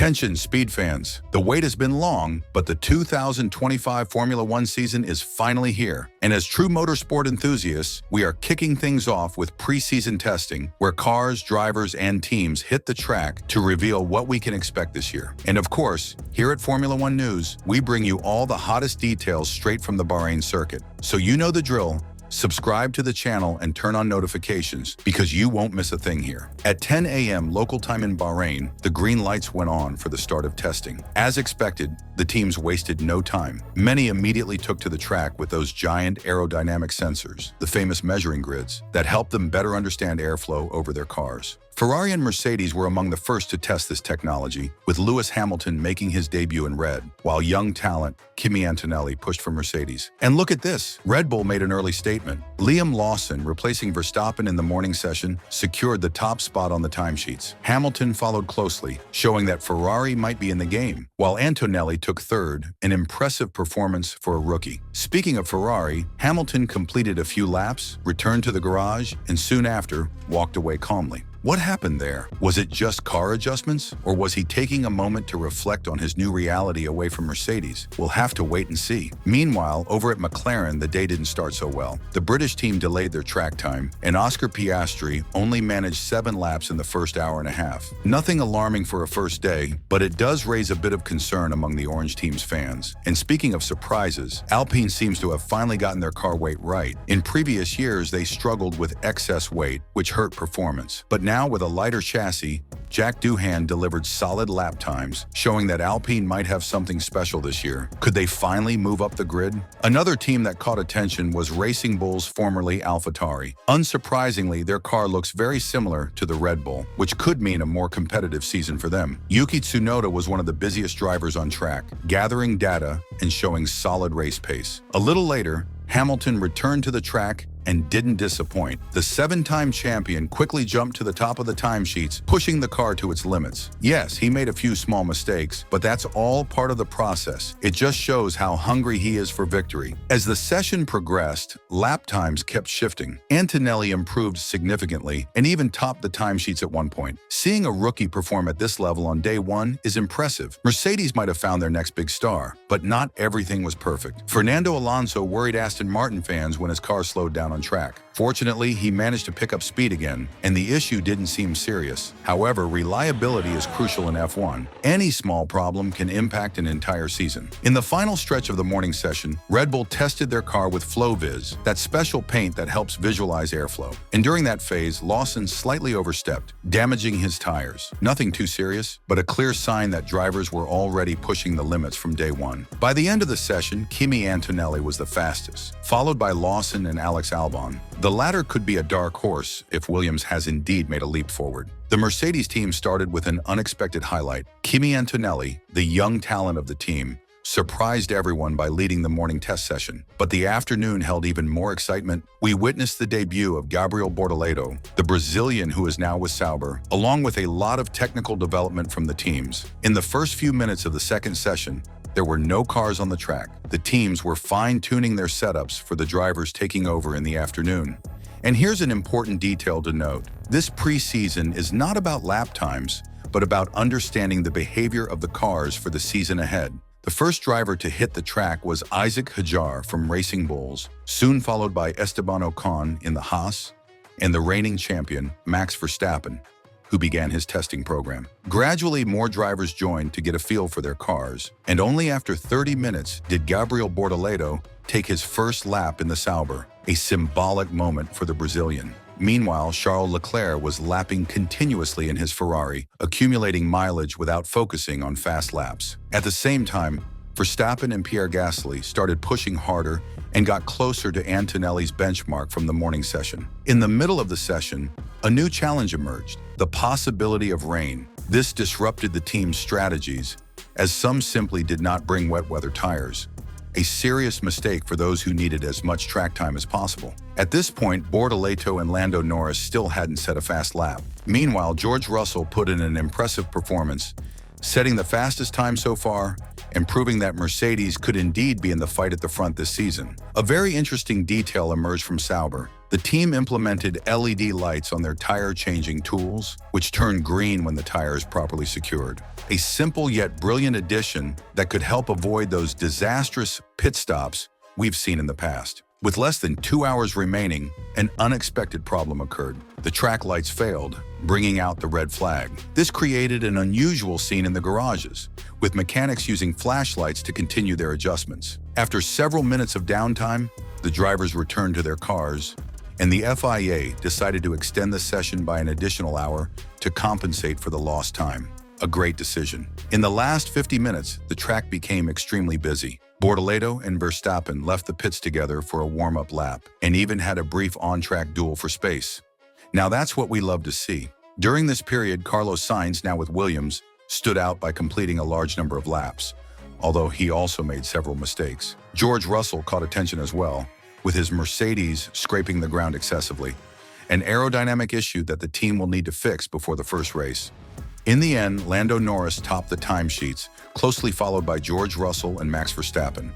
Attention, speed fans. The wait has been long, but the 2025 Formula One season is finally here. And as true motorsport enthusiasts, we are kicking things off with preseason testing, where cars, drivers, and teams hit the track to reveal what we can expect this year. And of course, here at Formula One News, we bring you all the hottest details straight from the Bahrain circuit. So you know the drill. Subscribe to the channel and turn on notifications because you won't miss a thing here. At 10 a.m. local time in Bahrain, the green lights went on for the start of testing. As expected, the teams wasted no time. Many immediately took to the track with those giant aerodynamic sensors, the famous measuring grids, that help them better understand airflow over their cars. Ferrari and Mercedes were among the first to test this technology, with Lewis Hamilton making his debut in red, while young talent Kimi Antonelli pushed for Mercedes. And look at this, Red Bull made an early statement. Liam Lawson, replacing Verstappen in the morning session, secured the top spot on the timesheets. Hamilton followed closely, showing that Ferrari might be in the game, while Antonelli took third, an impressive performance for a rookie. Speaking of Ferrari, Hamilton completed a few laps, returned to the garage, and soon after, walked away calmly. What happened there? Was it just car adjustments, or was he taking a moment to reflect on his new reality away from Mercedes? We'll have to wait and see. Meanwhile, over at McLaren, the day didn't start so well. The British team delayed their track time, and Oscar Piastri only managed 7 laps in the first hour and a half. Nothing alarming for a first day, but it does raise a bit of concern among the Orange team's fans. And speaking of surprises, Alpine seems to have finally gotten their car weight right. In previous years, they struggled with excess weight, which hurt performance. But now with a lighter chassis, Jack Doohan delivered solid lap times, showing that Alpine might have something special this year. Could they finally move up the grid? Another team that caught attention was Racing Bull's formerly AlphaTauri. Unsurprisingly, their car looks very similar to the Red Bull, which could mean a more competitive season for them. Yuki Tsunoda was one of the busiest drivers on track, gathering data and showing solid race pace. A little later, Hamilton returned to the track and didn't disappoint. The 7-time champion quickly jumped to the top of the timesheets, pushing the car to its limits. Yes, he made a few small mistakes, but that's all part of the process. It just shows how hungry he is for victory. As the session progressed, lap times kept shifting. Antonelli improved significantly and even topped the timesheets at one point. Seeing a rookie perform at this level on day one is impressive. Mercedes might have found their next big star, but not everything was perfect. Fernando Alonso worried Aston Martin fans when his car slowed down on track. Fortunately, he managed to pick up speed again, and the issue didn't seem serious. However, reliability is crucial in F1. Any small problem can impact an entire season. In the final stretch of the morning session, Red Bull tested their car with FlowViz, that special paint that helps visualize airflow. And during that phase, Lawson slightly overstepped, damaging his tires. Nothing too serious, but a clear sign that drivers were already pushing the limits from day one. By the end of the session, Kimi Antonelli was the fastest, followed by Lawson and Alex Albon. The latter could be a dark horse if Williams has indeed made a leap forward. The Mercedes team started with an unexpected highlight. Kimi Antonelli, the young talent of the team, surprised everyone by leading the morning test session. But the afternoon held even more excitement. We witnessed the debut of Gabriel Bortoleto, the Brazilian who is now with Sauber, along with a lot of technical development from the teams. In the first few minutes of the second session, there were no cars on the track. The teams were fine-tuning their setups for the drivers taking over in the afternoon. And here's an important detail to note. This preseason is not about lap times, but about understanding the behavior of the cars for the season ahead. The first driver to hit the track was Isaac Hajar from Racing Bulls, soon followed by Esteban Ocon in the Haas, and the reigning champion, Max Verstappen, who began his testing program. Gradually, more drivers joined to get a feel for their cars, and only after 30 minutes did Gabriel Bortoleto take his first lap in the Sauber, a symbolic moment for the Brazilian. Meanwhile, Charles Leclerc was lapping continuously in his Ferrari, accumulating mileage without focusing on fast laps. At the same time, Verstappen and Pierre Gasly started pushing harder and got closer to Antonelli's benchmark from the morning session. In the middle of the session, a new challenge emerged, the possibility of rain. This disrupted the team's strategies, as some simply did not bring wet weather tires. A serious mistake for those who needed as much track time as possible. At this point, Bortoleto and Lando Norris still hadn't set a fast lap. Meanwhile, George Russell put in an impressive performance, setting the fastest time so far and proving that Mercedes could indeed be in the fight at the front this season. A very interesting detail emerged from Sauber. The team implemented LED lights on their tire-changing tools, which turn green when the tire is properly secured. A simple yet brilliant addition that could help avoid those disastrous pit stops we've seen in the past. With less than 2 hours remaining, an unexpected problem occurred. The track lights failed, bringing out the red flag. This created an unusual scene in the garages, with mechanics using flashlights to continue their adjustments. After several minutes of downtime, the drivers returned to their cars, and the FIA decided to extend the session by an additional hour to compensate for the lost time. A great decision. In the last 50 minutes, the track became extremely busy. Bortoleto and Verstappen left the pits together for a warm-up lap and even had a brief on-track duel for space. Now that's what we love to see. During this period, Carlos Sainz, now with Williams, stood out by completing a large number of laps, although he also made several mistakes. George Russell caught attention as well, with his Mercedes scraping the ground excessively, an aerodynamic issue that the team will need to fix before the first race. In the end, Lando Norris topped the timesheets, closely followed by George Russell and Max Verstappen.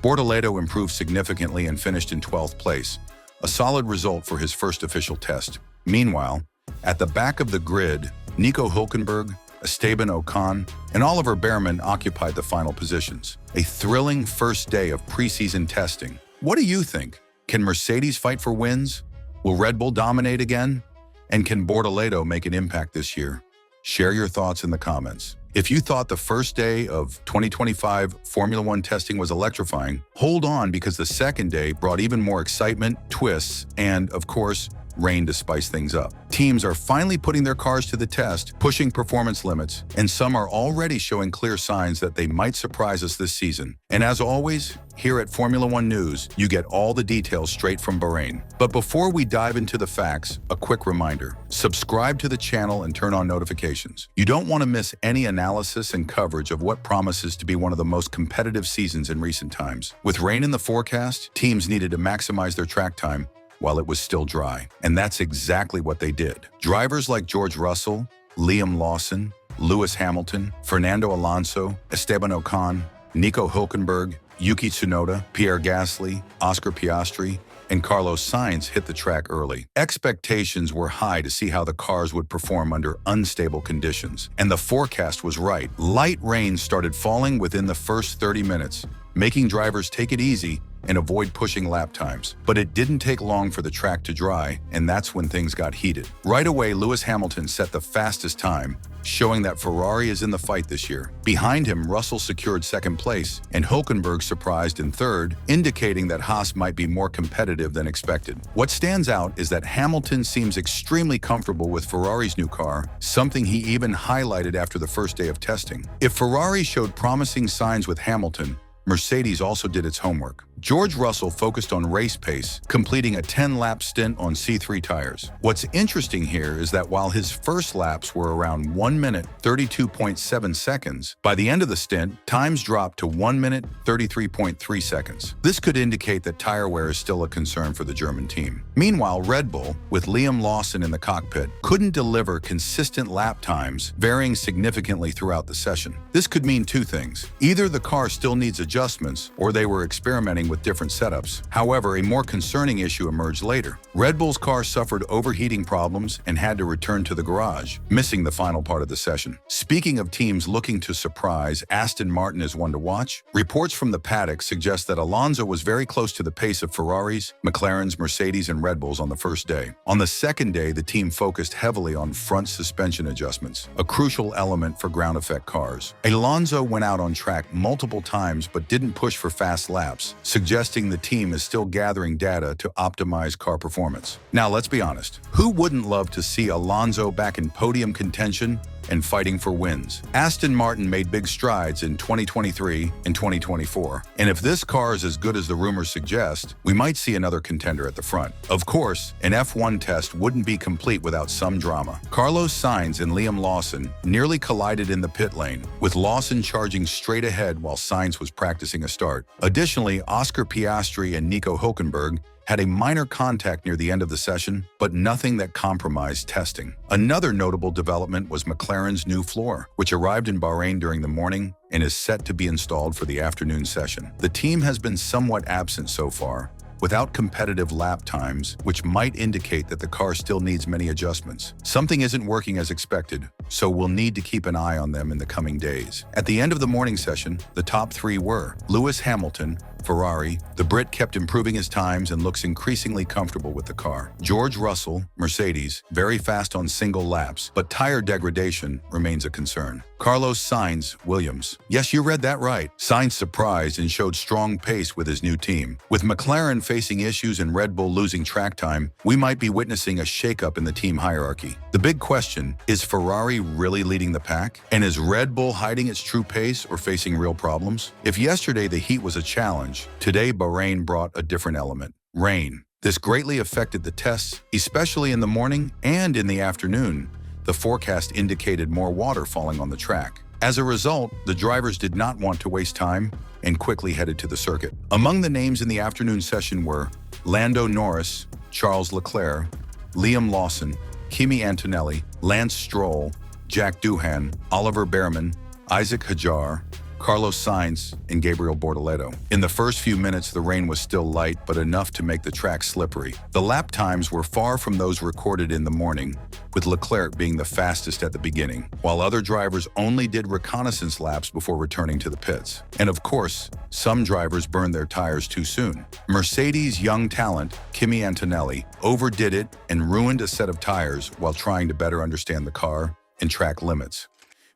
Bortoleto improved significantly and finished in 12th place, a solid result for his first official test. Meanwhile, at the back of the grid, Nico Hülkenberg, Esteban Ocon, and Oliver Behrman occupied the final positions. A thrilling first day of preseason testing. What do you think? Can Mercedes fight for wins? Will Red Bull dominate again? And can Bortoleto make an impact this year? Share your thoughts in the comments. If you thought the first day of 2025 Formula One testing was electrifying, hold on, because the second day brought even more excitement, twists, and, of course, rain to spice things up. Teams are finally putting their cars to the test, pushing performance limits, and some are already showing clear signs that they might surprise us this season. And as always, here at Formula One News, you get all the details straight from Bahrain. But before we dive into the facts, a quick reminder: subscribe to the channel and turn on notifications. You don't want to miss any analysis and coverage of what promises to be one of the most competitive seasons in recent times. With rain in the forecast, teams needed to maximize their track time while it was still dry. And that's exactly what they did. Drivers like George Russell, Liam Lawson, Lewis Hamilton, Fernando Alonso, Esteban Ocon, Nico Hülkenberg, Yuki Tsunoda, Pierre Gasly, Oscar Piastri, and Carlos Sainz hit the track early. Expectations were high to see how the cars would perform under unstable conditions. And the forecast was right. Light rain started falling within the first 30 minutes, making drivers take it easy and avoid pushing lap times. But it didn't take long for the track to dry, and that's when things got heated. Right away, Lewis Hamilton set the fastest time, showing that Ferrari is in the fight this year. Behind him, Russell secured second place, and Hülkenberg surprised in third, indicating that Haas might be more competitive than expected. What stands out is that Hamilton seems extremely comfortable with Ferrari's new car, something he even highlighted after the first day of testing. If Ferrari showed promising signs with Hamilton, Mercedes also did its homework. George Russell focused on race pace, completing a 10-lap stint on C3 tires. What's interesting here is that while his first laps were around 1 minute 32.7 seconds, by the end of the stint, times dropped to 1 minute 33.3 seconds. This could indicate that tire wear is still a concern for the German team. Meanwhile, Red Bull, with Liam Lawson in the cockpit, couldn't deliver consistent lap times, varying significantly throughout the session. This could mean two things. Either the car still needs adjustments, or they were experimenting with different setups. However, a more concerning issue emerged later. Red Bull's car suffered overheating problems and had to return to the garage, missing the final part of the session. Speaking of teams looking to surprise, Aston Martin is one to watch. Reports from the paddock suggest that Alonso was very close to the pace of Ferraris, McLarens, Mercedes, and Red Bulls on the first day. On the second day, the team focused heavily on front suspension adjustments, a crucial element for ground effect cars. Alonso went out on track multiple times but didn't push for fast laps, suggesting the team is still gathering data to optimize car performance. Now, let's be honest. Who wouldn't love to see Alonso back in podium contention and fighting for wins? Aston Martin made big strides in 2023 and 2024, and if this car is as good as the rumors suggest, we might see another contender at the front. Of course, an F1 test wouldn't be complete without some drama. Carlos Sainz and Liam Lawson nearly collided in the pit lane, with Lawson charging straight ahead while Sainz was practicing a start. Additionally, Oscar Piastri and Nico Hülkenberg had a minor contact near the end of the session, but nothing that compromised testing. Another notable development was McLaren's new floor, which arrived in Bahrain during the morning and is set to be installed for the afternoon session. The team has been somewhat absent so far, without competitive lap times, which might indicate that the car still needs many adjustments. Something isn't working as expected, so we'll need to keep an eye on them in the coming days. At the end of the morning session, the top three were Lewis Hamilton, Ferrari. The Brit kept improving his times and looks increasingly comfortable with the car. George Russell, Mercedes, very fast on single laps, but tire degradation remains a concern. Carlos Sainz, Williams. Yes, you read that right. Sainz surprised and showed strong pace with his new team. With McLaren facing issues and Red Bull losing track time, we might be witnessing a shakeup in the team hierarchy. The big question, is Ferrari really leading the pack? And is Red Bull hiding its true pace or facing real problems? If yesterday the heat was a challenge, today Bahrain brought a different element: rain. This greatly affected the tests, especially in the morning and in the afternoon. The forecast indicated more water falling on the track. As a result, the drivers did not want to waste time and quickly headed to the circuit. Among the names in the afternoon session were Lando Norris, Charles Leclerc, Liam Lawson, Kimi Antonelli, Lance Stroll, Jack Doohan, Oliver Behrman, Isaac Hadjar, Carlos Sainz, and Gabriel Bortoleto. In the first few minutes, the rain was still light, but enough to make the track slippery. The lap times were far from those recorded in the morning, with Leclerc being the fastest at the beginning, while other drivers only did reconnaissance laps before returning to the pits. And of course, some drivers burned their tires too soon. Mercedes' young talent, Kimi Antonelli, overdid it and ruined a set of tires while trying to better understand the car and track limits.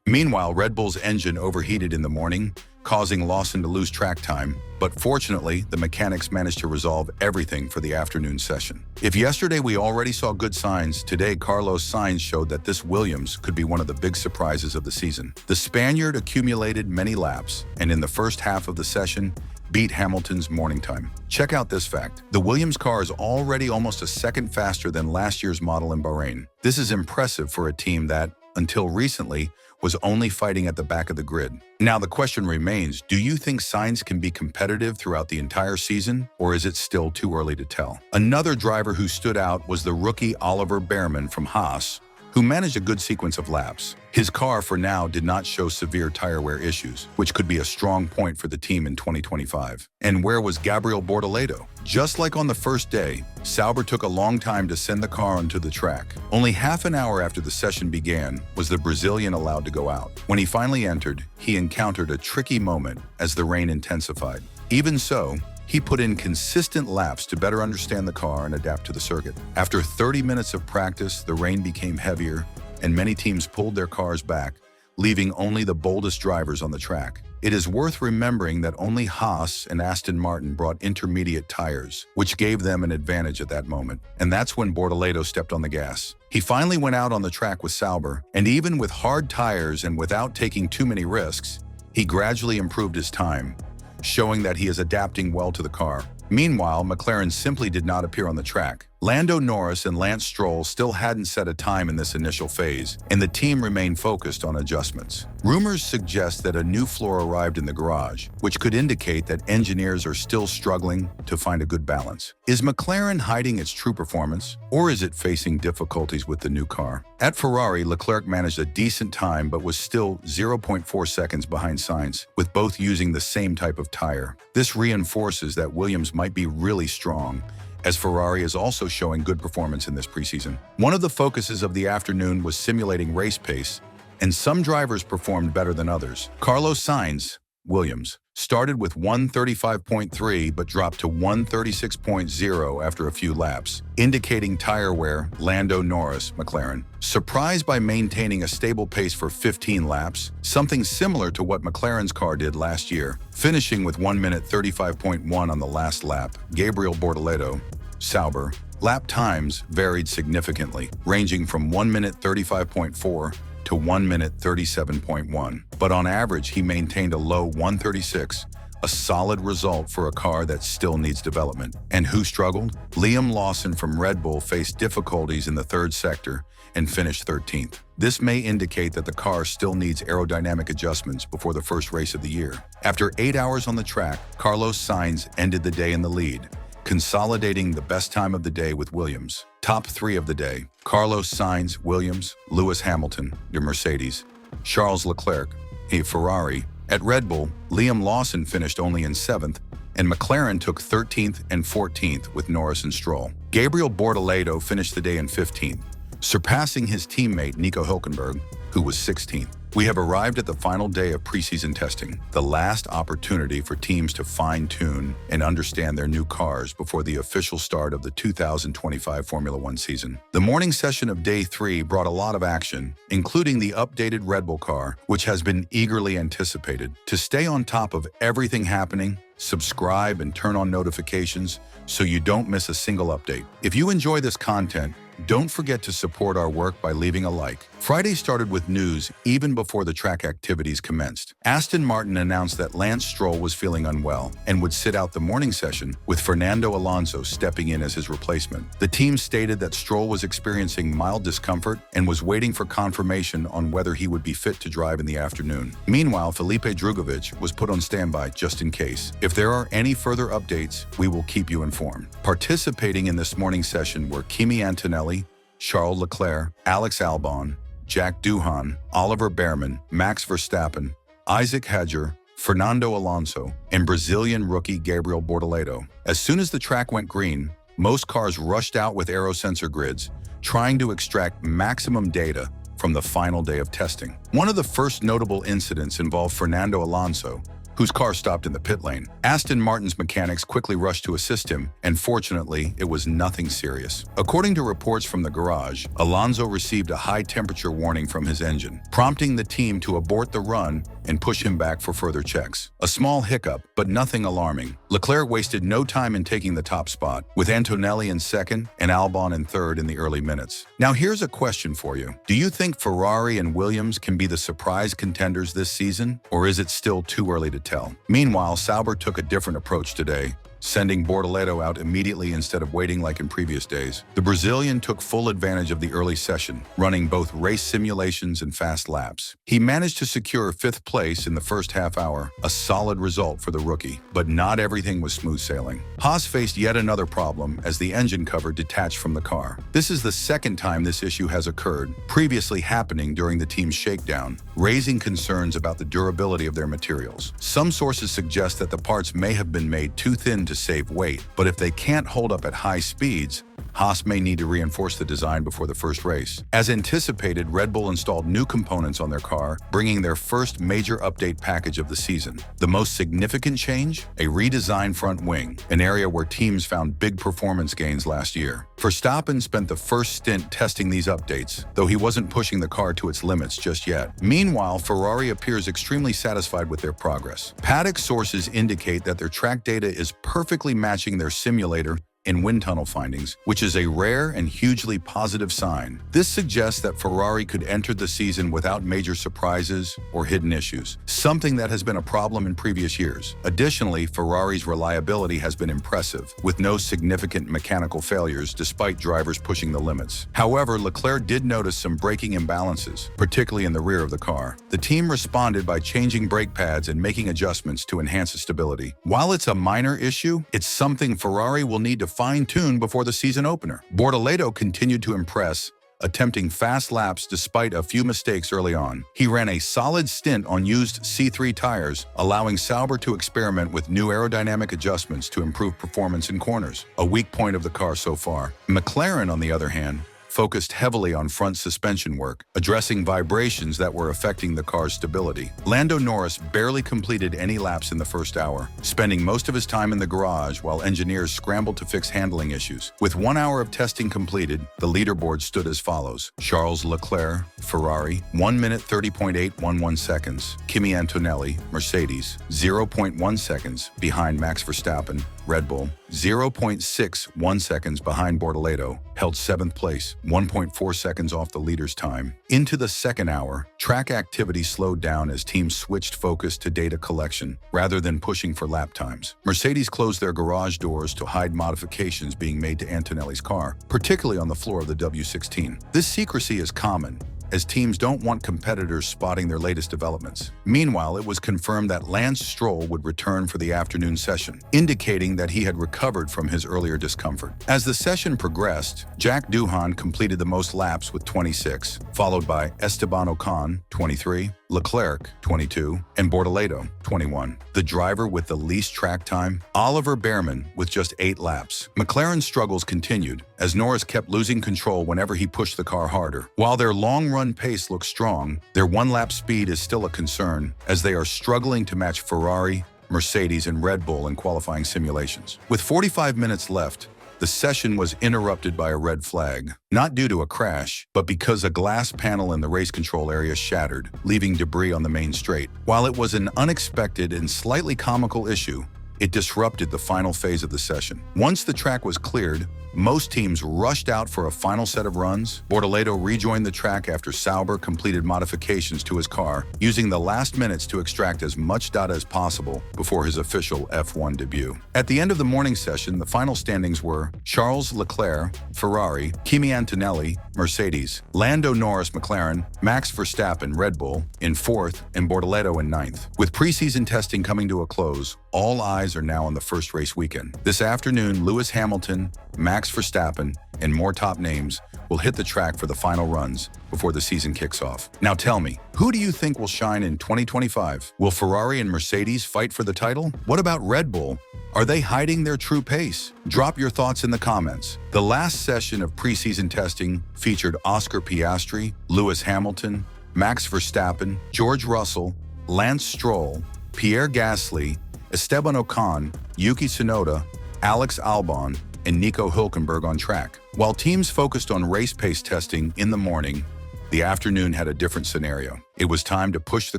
Meanwhile, Red Bull's engine overheated in the morning, causing Lawson to lose track time, but fortunately, the mechanics managed to resolve everything for the afternoon session. If yesterday we already saw good signs, today Carlos Sainz showed that this Williams could be one of the big surprises of the season. The Spaniard accumulated many laps, and in the first half of the session, beat Hamilton's morning time. Check out this fact. The Williams car is already almost a second faster than last year's model in Bahrain. This is impressive for a team that, until recently, was only fighting at the back of the grid. Now the question remains, do you think Sainz can be competitive throughout the entire season, or is it still too early to tell? Another driver who stood out was the rookie Oliver Behrman from Haas, who managed a good sequence of laps. His car for now did not show severe tire wear issues, which could be a strong point for the team in 2025. And where was Gabriel Bortoleto? Just like on the first day, Sauber took a long time to send the car onto the track. Only half an hour after the session began was the Brazilian allowed to go out. When he finally entered, he encountered a tricky moment as the rain intensified. Even so, he put in consistent laps to better understand the car and adapt to the circuit. After 30 minutes of practice, the rain became heavier and many teams pulled their cars back, leaving only the boldest drivers on the track. It is worth remembering that only Haas and Aston Martin brought intermediate tires, which gave them an advantage at that moment. And that's when Bortoleto stepped on the gas. He finally went out on the track with Sauber, and even with hard tires and without taking too many risks, he gradually improved his time, showing that he is adapting well to the car. Meanwhile, McLaren simply did not appear on the track. Lando Norris and Lance Stroll still hadn't set a time in this initial phase, and the team remained focused on adjustments. Rumors suggest that a new floor arrived in the garage, which could indicate that engineers are still struggling to find a good balance. Is McLaren hiding its true performance, or is it facing difficulties with the new car? At Ferrari, Leclerc managed a decent time but was still 0.4 seconds behind Sainz, with both using the same type of tire. This reinforces that Williams might be really strong, as Ferrari is also showing good performance in this preseason. One of the focuses of the afternoon was simulating race pace, and some drivers performed better than others. Carlos Sainz, Williams, started with 135.3 but dropped to 136.0 after a few laps, indicating tire wear. Lando Norris, McLaren, surprised by maintaining a stable pace for 15 laps, something similar to what McLaren's car did last year, finishing with 1 minute 35.1 on the last lap. Gabriel Bortoleto, Sauber, lap times varied significantly, ranging from 1 minute 35.4 to 1 minute 37.1. But on average, he maintained a low 136, a solid result for a car that still needs development. And who struggled? Liam Lawson from Red Bull faced difficulties in the third sector and finished 13th. This may indicate that the car still needs aerodynamic adjustments before the first race of the year. After 8 hours on the track, Carlos Sainz ended the day in the lead, consolidating the best time of the day with Williams. Top three of the day: Carlos Sainz, Williams; Lewis Hamilton, the Mercedes; Charles Leclerc, a Ferrari. At Red Bull, Liam Lawson finished only in 7th, and McLaren took 13th and 14th with Norris and Stroll. Gabriel Bortoleto finished the day in 15th, surpassing his teammate Nico Hülkenberg, who was 16th. We have arrived at the final day of preseason testing, the last opportunity for teams to fine-tune and understand their new cars before the official start of the 2025 Formula One season. The morning session of Day 3 brought a lot of action, including the updated Red Bull car, which has been eagerly anticipated. To stay on top of everything happening, subscribe and turn on notifications so you don't miss a single update. If you enjoy this content, don't forget to support our work by leaving a like. Friday started with news even before the track activities commenced. Aston Martin announced that Lance Stroll was feeling unwell and would sit out the morning session, with Fernando Alonso stepping in as his replacement. The team stated that Stroll was experiencing mild discomfort and was waiting for confirmation on whether he would be fit to drive in the afternoon. Meanwhile, Felipe Drugovich was put on standby just in case. If there are any further updates, we will keep you informed. Participating in this morning session were Kimi Antonelli, Charles Leclerc, Alex Albon, Jack Doohan, Oliver Behrman, Max Verstappen, Isaac Hadjar, Fernando Alonso, and Brazilian rookie Gabriel Bortoleto. As soon as the track went green, most cars rushed out with aero sensor grids, trying to extract maximum data from the final day of testing. One of the first notable incidents involved Fernando Alonso, whose car stopped in the pit lane. Aston Martin's mechanics quickly rushed to assist him, and fortunately, it was nothing serious. According to reports from the garage, Alonso received a high-temperature warning from his engine, prompting the team to abort the run and push him back for further checks. A small hiccup, but nothing alarming. Leclerc wasted no time in taking the top spot, with Antonelli in second and Albon in third in the early minutes. Now here's a question for you. Do you think Ferrari and Williams can be the surprise contenders this season, or is it still too early to tell? Meanwhile, Sauber took a different approach today, sending Bortoleto out immediately instead of waiting like in previous days. The Brazilian took full advantage of the early session, running both race simulations and fast laps. He managed to secure 5th place in the first half hour, a solid result for the rookie. But not everything was smooth sailing. Haas faced yet another problem as the engine cover detached from the car. This is the second time this issue has occurred, previously happening during the team's shakedown, raising concerns about the durability of their materials. Some sources suggest that the parts may have been made too thin to save weight, but if they can't hold up at high speeds, Haas may need to reinforce the design before the first race. As anticipated, Red Bull installed new components on their car, bringing their first major update package of the season. The most significant change? A redesigned front wing, an area where teams found big performance gains last year. Verstappen spent the first stint testing these updates, though he wasn't pushing the car to its limits just yet. Meanwhile, Ferrari appears extremely satisfied with their progress. Paddock sources indicate that their track data is perfectly matching their simulator in wind tunnel findings, which is a rare and hugely positive sign. This suggests that Ferrari could enter the season without major surprises or hidden issues, something that has been a problem in previous years. Additionally, Ferrari's reliability has been impressive, with no significant mechanical failures despite drivers pushing the limits. However, Leclerc did notice some braking imbalances, particularly in the rear of the car. The team responded by changing brake pads and making adjustments to enhance its stability. While it's a minor issue, it's something Ferrari will need to fine-tune before the season opener. Bortoleto continued to impress, attempting fast laps despite a few mistakes early on. He ran a solid stint on used C3 tires, allowing Sauber to experiment with new aerodynamic adjustments to improve performance in corners, a weak point of the car so far. McLaren, on the other hand, focused heavily on front suspension work, addressing vibrations that were affecting the car's stability. Lando Norris barely completed any laps in the first hour, spending most of his time in the garage while engineers scrambled to fix handling issues. With 1 hour of testing completed, the leaderboard stood as follows: Charles Leclerc, Ferrari, 1 minute 30.811 seconds. Kimi Antonelli, Mercedes, 0.1 seconds behind Max Verstappen. Red Bull, 0.61 seconds behind Bortoleto, held 7th place, 1.4 seconds off the leader's time. Into the second hour, track activity slowed down as teams switched focus to data collection rather than pushing for lap times. Mercedes closed their garage doors to hide modifications being made to Antonelli's car, particularly on the floor of the W16. This secrecy is common, as teams don't want competitors spotting their latest developments. Meanwhile, it was confirmed that Lance Stroll would return for the afternoon session, indicating that he had recovered from his earlier discomfort. As the session progressed, Jack Doohan completed the most laps with 26, followed by Esteban Ocon, 23, Leclerc, 22, and Bortoleto, 21. The driver with the least track time, Oliver Behrman, with just 8 laps. McLaren's struggles continued, as Norris kept losing control whenever he pushed the car harder. While their long-run pace looks strong, their one-lap speed is still a concern, as they are struggling to match Ferrari, Mercedes, and Red Bull in qualifying simulations. With 45 minutes left, the session was interrupted by a red flag, not due to a crash, but because a glass panel in the race control area shattered, leaving debris on the main straight. While it was an unexpected and slightly comical issue, it disrupted the final phase of the session. Once the track was cleared, most teams rushed out for a final set of runs. Bortoleto rejoined the track after Sauber completed modifications to his car, using the last minutes to extract as much data as possible before his official F1 debut. At the end of the morning session, the final standings were Charles Leclerc, Ferrari, Kimi Antonelli, Mercedes, Lando Norris, McLaren, Max Verstappen, Red Bull, in 4th, and Bortoleto in 9th. With preseason testing coming to a close, all eyes are now on the first race weekend. This afternoon, Lewis Hamilton, Max Verstappen, and more top names will hit the track for the final runs before the season kicks off. Now tell me, who do you think will shine in 2025? Will Ferrari and Mercedes fight for the title? What about Red Bull? Are they hiding their true pace? Drop your thoughts in the comments. The last session of preseason testing featured Oscar Piastri, Lewis Hamilton, Max Verstappen, George Russell, Lance Stroll, Pierre Gasly, Esteban Ocon, Yuki Tsunoda, Alex Albon, and Nico Hülkenberg on track. While teams focused on race pace testing in the morning, the afternoon had a different scenario. It was time to push the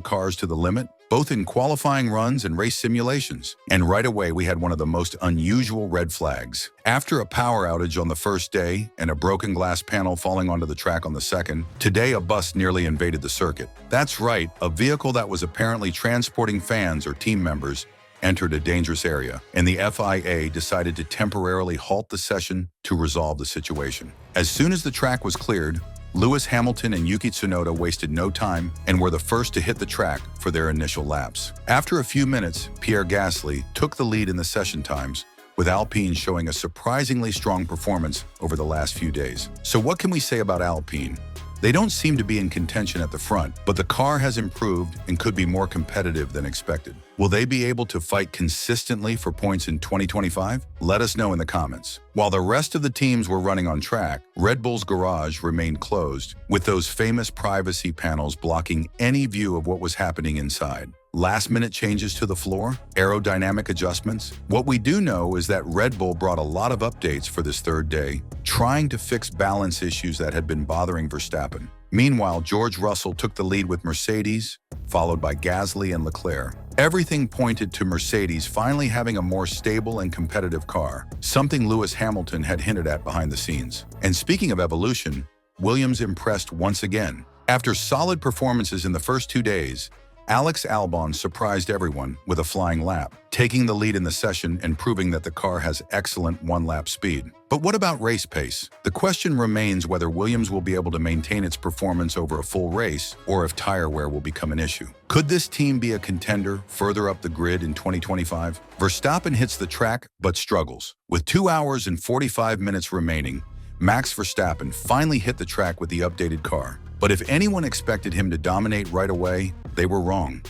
cars to the limit, both in qualifying runs and race simulations. And right away, we had one of the most unusual red flags. After a power outage on the first day and a broken glass panel falling onto the track on the second, today a bus nearly invaded the circuit. That's right, a vehicle that was apparently transporting fans or team members entered a dangerous area, and the FIA decided to temporarily halt the session to resolve the situation. As soon as the track was cleared, Lewis Hamilton and Yuki Tsunoda wasted no time and were the first to hit the track for their initial laps. After a few minutes, Pierre Gasly took the lead in the session times, with Alpine showing a surprisingly strong performance over the last few days. So what can we say about Alpine? They don't seem to be in contention at the front, but the car has improved and could be more competitive than expected. Will they be able to fight consistently for points in 2025? Let us know in the comments. While the rest of the teams were running on track, Red Bull's garage remained closed, with those famous privacy panels blocking any view of what was happening inside. Last-minute changes to the floor, aerodynamic adjustments. What we do know is that Red Bull brought a lot of updates for this third day, trying to fix balance issues that had been bothering Verstappen. Meanwhile, George Russell took the lead with Mercedes, followed by Gasly and Leclerc. Everything pointed to Mercedes finally having a more stable and competitive car, something Lewis Hamilton had hinted at behind the scenes. And speaking of evolution, Williams impressed once again. After solid performances in the first 2 days, Alex Albon surprised everyone with a flying lap, taking the lead in the session and proving that the car has excellent one-lap speed. But what about race pace? The question remains whether Williams will be able to maintain its performance over a full race, or if tire wear will become an issue. Could this team be a contender further up the grid in 2025? Verstappen hits the track but struggles. With 2 hours and 45 minutes remaining, Max Verstappen finally hit the track with the updated car. But if anyone expected him to dominate right away, they were wrong.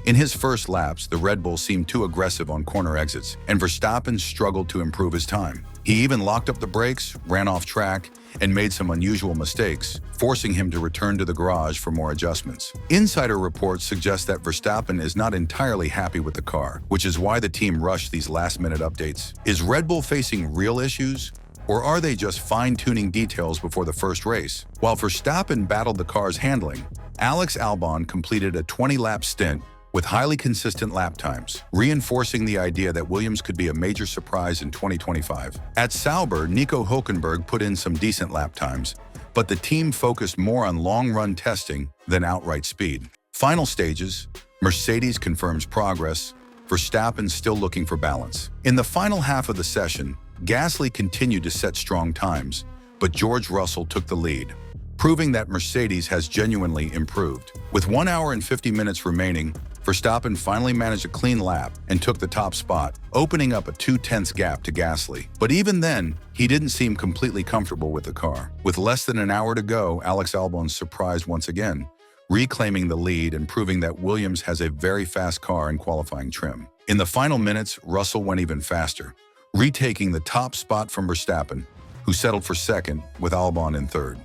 In his first laps, the Red Bull seemed too aggressive on corner exits, and Verstappen struggled to improve his time. He even locked up the brakes, ran off track, and made some unusual mistakes, forcing him to return to the garage for more adjustments. Insider reports suggest that Verstappen is not entirely happy with the car, which is why the team rushed these last-minute updates. Is Red Bull facing real issues? Or are they just fine-tuning details before the first race? While Verstappen battled the car's handling, Alex Albon completed a 20-lap stint with highly consistent lap times, reinforcing the idea that Williams could be a major surprise in 2025. At Sauber, Nico Hülkenberg put in some decent lap times, but the team focused more on long-run testing than outright speed. Final stages, Mercedes confirms progress, Verstappen still looking for balance. In the final half of the session, Gasly continued to set strong times, but George Russell took the lead, proving that Mercedes has genuinely improved. With 1 hour and 50 minutes remaining, Verstappen finally managed a clean lap and took the top spot, opening up a 0.2 gap to Gasly. But even then, he didn't seem completely comfortable with the car. With less than an hour to go, Alex Albon surprised once again, reclaiming the lead and proving that Williams has a very fast car in qualifying trim. In the final minutes, Russell went even faster, retaking the top spot from Verstappen, who settled for second with Albon in third.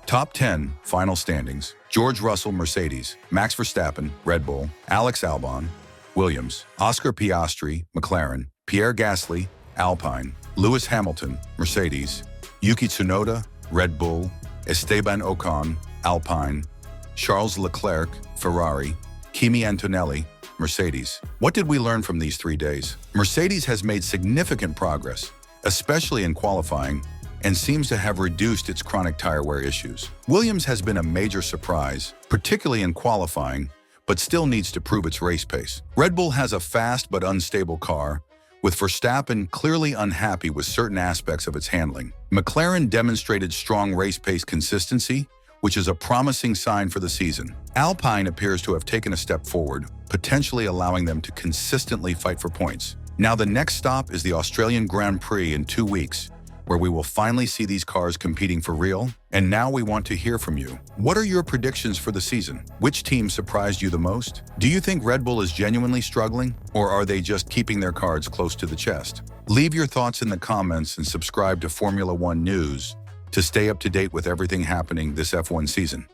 Top 10 final standings: George Russell, Mercedes; Max Verstappen, Red Bull; Alex Albon, Williams; Oscar Piastri, McLaren; Pierre Gasly, Alpine; Lewis Hamilton, Mercedes; Yuki Tsunoda, Red Bull; Esteban Ocon, Alpine; Charles Leclerc, Ferrari; Kimi Antonelli, Mercedes. What did we learn from these 3 days? Mercedes has made significant progress, especially in qualifying, and seems to have reduced its chronic tire wear issues. Williams has been a major surprise, particularly in qualifying, but still needs to prove its race pace. Red Bull has a fast but unstable car, with Verstappen clearly unhappy with certain aspects of its handling. McLaren demonstrated strong race pace consistency, which is a promising sign for the season. Alpine appears to have taken a step forward, potentially allowing them to consistently fight for points. Now the next stop is the Australian Grand Prix in 2 weeks, where we will finally see these cars competing for real. And now we want to hear from you. What are your predictions for the season? Which team surprised you the most? Do you think Red Bull is genuinely struggling, or are they just keeping their cards close to the chest? Leave your thoughts in the comments and subscribe to Formula One News to stay up to date with everything happening this F1 season.